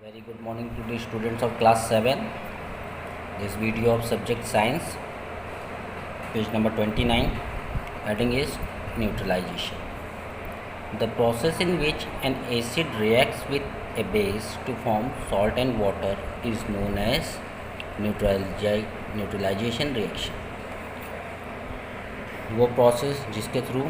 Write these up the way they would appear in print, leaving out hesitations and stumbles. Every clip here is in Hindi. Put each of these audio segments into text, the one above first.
Very good morning to the students of class 7. This video of subject science, page number 29, heading is neutralization. The process in which an acid reacts with a base to form salt and water is known as neutralization reaction. वो प्रोसेस जिसके थ्रू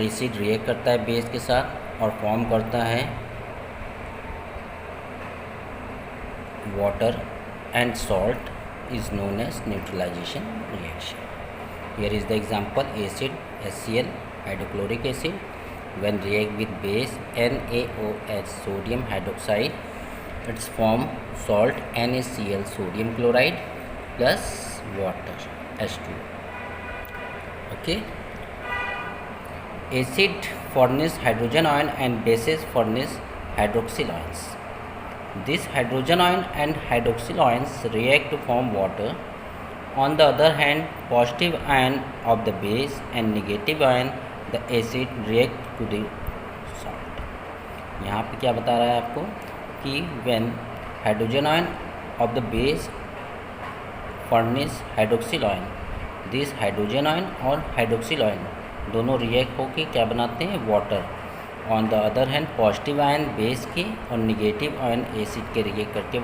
एसिड रिएक्ट करता है बेस के साथ और फॉर्म करता है water and salt is known as neutralization reaction. Here is the example: acid HCl hydrochloric acid when react with base NaOH sodium hydroxide, it's form salt NaCl sodium chloride plus water H2. Okay, acid furnish hydrogen ion and bases furnish hydroxyl ions. This hydrogen ion and hydroxyl ions react to form water. On the other hand, positive ion of the base and negative ion the acid react to the salt. यहाँ पे क्या बता रहा है आपको कि when hydrogen ion of the base furnish hydroxyl ion, this hydrogen ion और hydroxyl ion दोनों रिएक्ट होकर क्या बनाते हैं? Water. On the other hand positive ion base के और निगेटिव आयन एसिड के रिएक्ट करके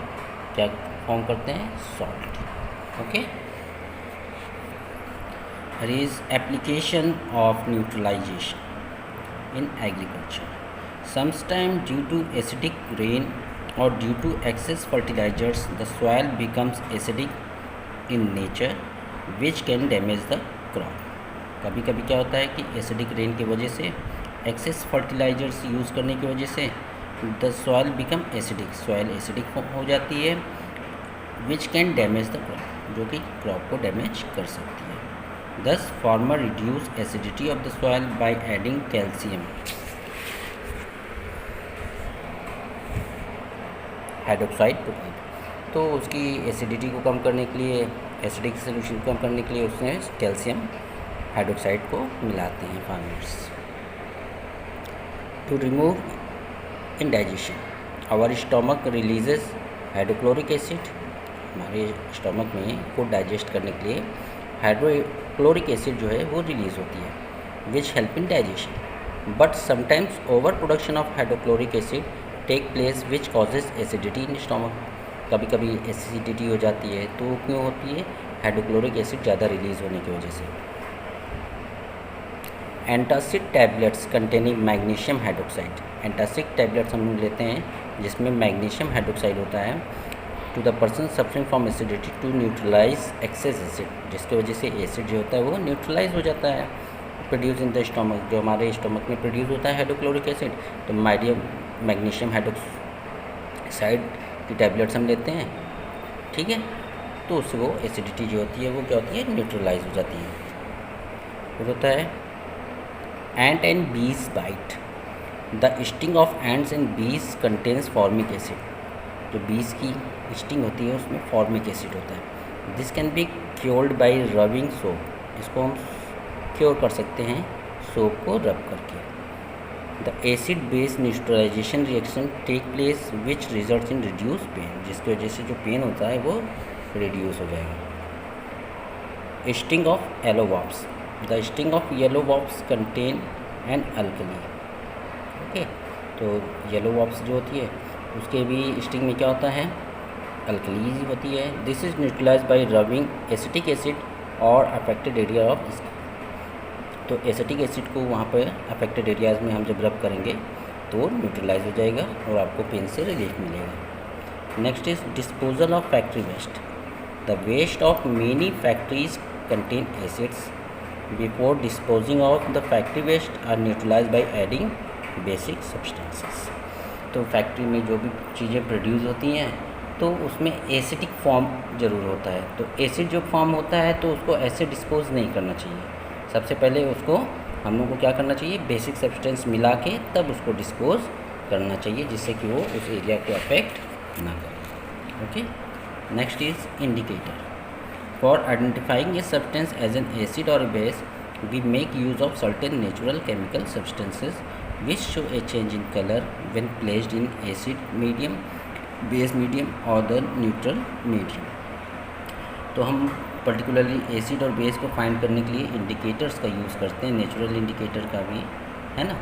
क्या फॉर्म करते हैं? Salt. Okay. Here is application of neutralisation in agriculture. Sometime due to acidic rain और due to excess fertilisers the soil becomes acidic in nature which can damage the crop. कभी कभी क्या होता है कि एसिडिक रेन की वजह से, एक्सेस फर्टिलाइजर्स यूज़ करने की वजह से the soil become acidic, soil acidic हो जाती है which can damage the crop, जो कि क्रॉप को डैमेज कर सकती है. Thus farmer reduce acidity of the soil by adding calcium hydroxide to it. तो उसकी एसिडिटी को कम करने के लिए, एसिडिक सोल्यूशन को कम करने के लिए उसमें कैल्शियम हाइड्रोक्साइड को मिलाते हैं farmers. To remove indigestion, our stomach releases hydrochloric acid. हमारे स्टमक में फूड डाइजेस्ट करने के लिए हाइड्रोक्लोरिक एसिड जो है वो रिलीज़ होती है which help in digestion. But sometimes over production of hydrochloric acid take place which causes acidity in stomach. कभी कभी एसिडिटी हो जाती है. तो क्यों होती है? हाइड्रोक्लोरिक एसिड ज़्यादा रिलीज़ होने की वजह से. Antacid tablets containing magnesium hydroxide. Antacid tablets हम लेते हैं जिसमें मैग्नीशियम हाइड्रोक्साइड होता है to the person suffering from acidity to neutralise excess acid, जिसकी वजह से एसिड जो होता है वो न्यूट्रलाइज हो जाता है. प्रोड्यूस इन द स्टमक, जो हमारे स्टमक में प्रोड्यूस होता है हाइड्रोक्लोरिक एसिड. तो मैग्नीशियम हाइड्रोक्साइड की टैबलेट्स हम लेते हैं, ठीक है. तो उससे वो एसिडिटी जो होती है वो क्या होती है? न्यूट्रलाइज हो जाती है. फिर होता है ant and bees bite. The sting of ants and bees contains formic acid. जो बीज की स्टिंग होती है उसमें फॉर्मिक एसिड होता है. This can be cured by rubbing soap. इसको हम क्योर कर सकते हैं सोप को रब करके. The acid base neutralisation reaction take place which result in reduce pain, जिसकी वजह से जो पेन होता है वो रिड्यूस हो जाएगा. Sting of yellow wasps. The sting of yellow wasps contain an alkali. Okay. तो येलो वॉप्स जो होती है उसके भी स्टिंग में क्या होता है? अल्कली होती है. This is neutralise by rubbing acetic acid और अफेक्टेड एरिया ऑफ स्किन. तो एसिटिक एसिड को वहाँ पर अफेक्टेड एरियाज में हम जब रब करेंगे तो न्यूट्रलाइज हो जाएगा और आपको पेन से रिलीफ मिलेगा. Next is disposal of factory waste. The waste of many factories contain acids. Before disposing of the factory waste are neutralized by adding basic substances. तो फैक्ट्री में जो भी चीज़ें प्रोड्यूस होती हैं तो उसमें एसिडिक फॉर्म ज़रूर होता है. तो एसिड जो फॉर्म होता है तो उसको ऐसे डिस्पोज नहीं करना चाहिए. सबसे पहले उसको हम लोग को क्या करना चाहिए? बेसिक सब्सटेंस मिला के तब उसको डिस्पोज करना चाहिए जिससे कि वो उस एरिया को अफेक्ट ना करे. Okay. Next is indicator. For identifying a substance as an acid or a base, we make use of certain natural chemical substances which show a change in color when placed in acid medium base medium और द न्यूट्रल मीडियम। तो हम पर्टिकुलरली एसिड और बेस को फाइंड करने के लिए इंडिकेटर्स का यूज़ करते हैं, नेचुरल इंडिकेटर का भी, है ना,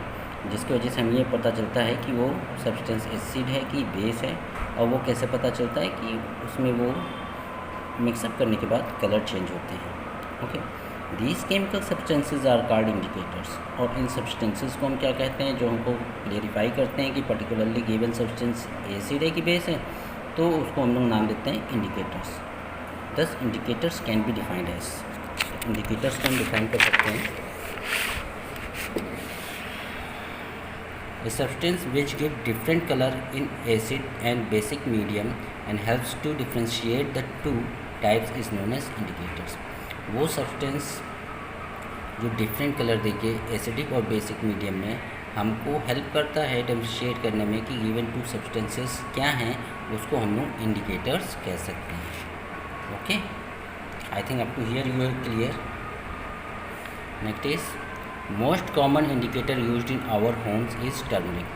जिसकी वजह से हमें ये पता चलता है कि वो सब्सटेंस एसिड है कि बेस है। और वो कैसे पता चलता है कि उसमें वो मिक्सअप करने के बाद कलर चेंज होते हैं। Okay, these chemical substances are called indicators. और इन सब्सटेंसेज को हम क्या कहते हैं, जो हमको क्लेरिफाई करते हैं कि पर्टिकुलरली गिवन सब्सटेंस एसिड है कि बेस है, तो उसको हम लोग नाम देते हैं indicators. Thus indicators can be defined as, indicators को हम डिफाइन कर सकते हैं, a substance which give different color in acid and basic medium and helps to differentiate the two types is known as indicators। वो सब्सटेंस जो डिफरेंट कलर देके एसिडिक और बेसिक मीडियम में हमको हेल्प करता है डिफरेंशिएट करने में कि गिवन टू सब्सटेंसेस क्या हैं, उसको हम लोग इंडिकेटर्स कह सकते हैं। Okay, I think up to here you are clear. Next is most common indicator used in our homes is turmeric.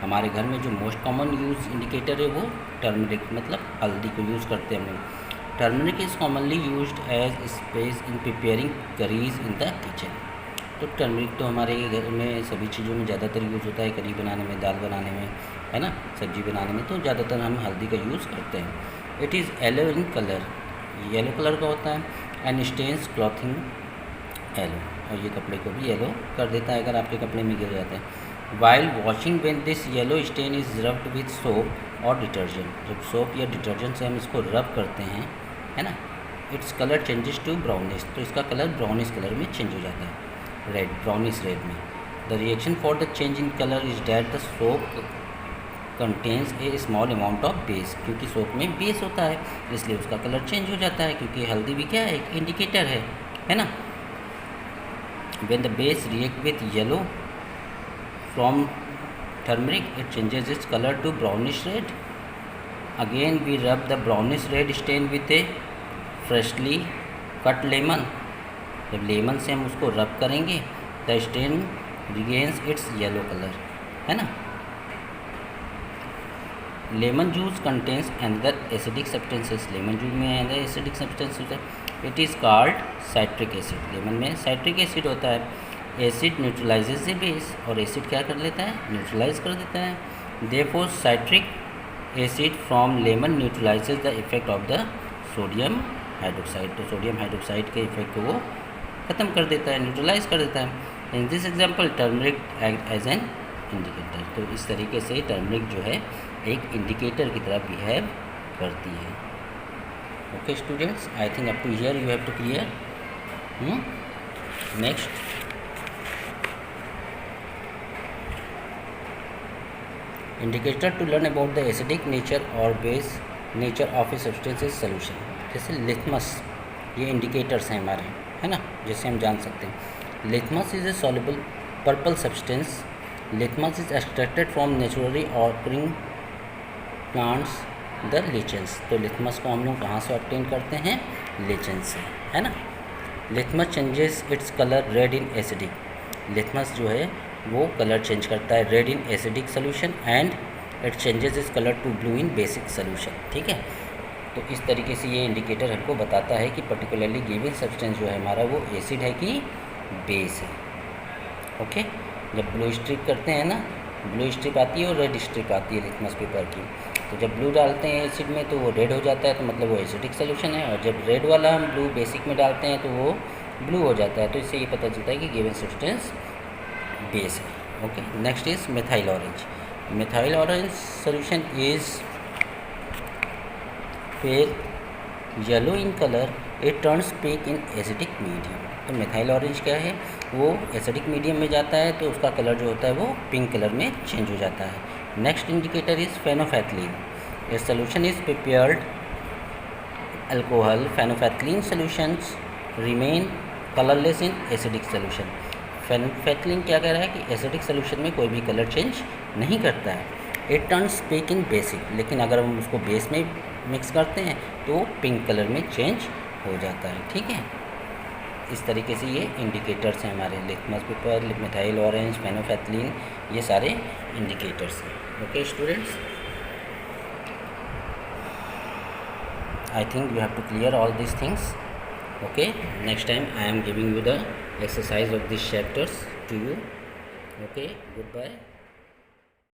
हमारे घर में जो मोस्ट कॉमन यूज इंडिकेटर है वो टर्मरिक मतलब हल्दी को यूज़ करते हैं हम लोग। Turmeric is commonly used as spice in preparing curries in the kitchen. तो टर्मरिक तो हमारे घर में सभी चीज़ों में ज़्यादातर यूज़ होता है, करी बनाने में, दाल बनाने में, है ना, सब्जी बनाने में, तो ज़्यादातर हम हल्दी का यूज़ करते हैं। It is yellow in colour, yellow colour का होता है, एंड स्टेन्स क्लॉथिंग येलो, और ये कपड़े को भी येलो कर देता है अगर आपके कपड़े में गिर जाते हैं। While washing when this yellow stain is rubbed with soap और डिटर्जेंट, जब सोप या डिटर्जेंट से हम इसको रब करते हैं, है ना, its colour changes to brownish, तो इसका कलर ब्राउनिश कलर में चेंज हो जाता है, रेड, ब्राउनिश रेड में। The reaction for the change in colour is that the soap contains a small amount of base, क्योंकि सोप में बेस होता है इसलिए उसका कलर चेंज हो जाता है, क्योंकि हल्दी भी क्या है, एक इंडिकेटर है ना। When the base react with yellow from turmeric, it changes its color to brownish red. Again we rub the brownish red stain with a freshly cut lemon. जब लेमन से हम उसको रब करेंगे the stain regains its yellow color, है ना। Lemon juice contains another acidic substances, lemon juice में another acidic substance होता है, it is called citric acid. Lemon में साइट्रिक एसिड होता है। एसिड न्यूट्रलाइजेज द बेस, और एसिड क्या कर लेता है, न्यूट्रलाइज कर देता है। Therefore citric acid from lemon न्यूट्रलाइजेज the effect of the sodium hydroxide, तो सोडियम हाइड्रोक्साइड के इफेक्ट को वो ख़त्म कर देता है, न्यूट्रलाइज कर देता है। In this example turmeric act as an indicator, तो इस तरीके से टर्मरिक जो है एक इंडिकेटर की तरह बिहेव करती है। Okay students, I think up to here you have to clear. Next, indicator to learn about the acidic nature or base nature of a substance is solution। जैसे लिथमस, ये इंडिकेटर्स हैं हमारे, है ना, जैसे हम जान सकते हैं। Litmus is a soluble purple substance। Litmus is extracted from naturally occurring plants the lichens, तो लिथमस को हम लोग कहाँ से ऑब्टेन करते हैं, लिचेंस से, है ना। Litmus changes its colour red in acidic, litmus जो है वो कलर चेंज करता है red in acidic solution, and it changes its colour to blue in basic solution. ठीक है, तो इस तरीके से ये इंडिकेटर हमको बताता है कि पर्टिकुलरली गिवन सब्सटेंस जो है हमारा वो एसिड है कि बेस है। ओके, जब ब्लू स्ट्रिप करते हैं ना, ब्लू स्ट्रिप आती है और रेड स्ट्रिप आती है लिथमस पेपर की, तो जब ब्लू डालते हैं एसिड में तो वो रेड हो जाता है, तो मतलब वो एसिडिक सोल्यूशन है, और जब रेड वाला हम ब्लू बेसिक में डालते हैं तो वो ब्लू हो जाता है, तो इससे ये पता चलता है कि गिवन सब्सटेंस बेस है। Okay, next is methyl orange. Methyl orange solution is pale yellow in colour, it turns pink in acidic medium. तो मिथाइल ऑरेंज क्या है, वो एसिडिक मीडियम में जाता है तो उसका कलर जो होता है वो पिंक कलर में चेंज हो जाता है। Next indicator is phenolphthalein. A solution is prepared alcohol phenolphthalein solutions remain colourless in acidic solution. Phenolphthalein क्या कह रहा है कि एसिडिक सोल्यूशन में कोई भी कलर चेंज नहीं करता है। It turns pink in basic, लेकिन अगर हम उसको बेस में मिक्स करते हैं तो पिंक कलर में चेंज हो जाता है। ठीक है, इस तरीके से ये इंडिकेटर्स हैं हमारे, लिथमस पेपर, मिथाइल ऑरेंज, फेनोफैथलीन, ये सारे इंडिकेटर्स हैं। Okay students, I think you have to clear all these things. Okay, next time I am giving you the exercise of these chapters to you. Okay, goodbye.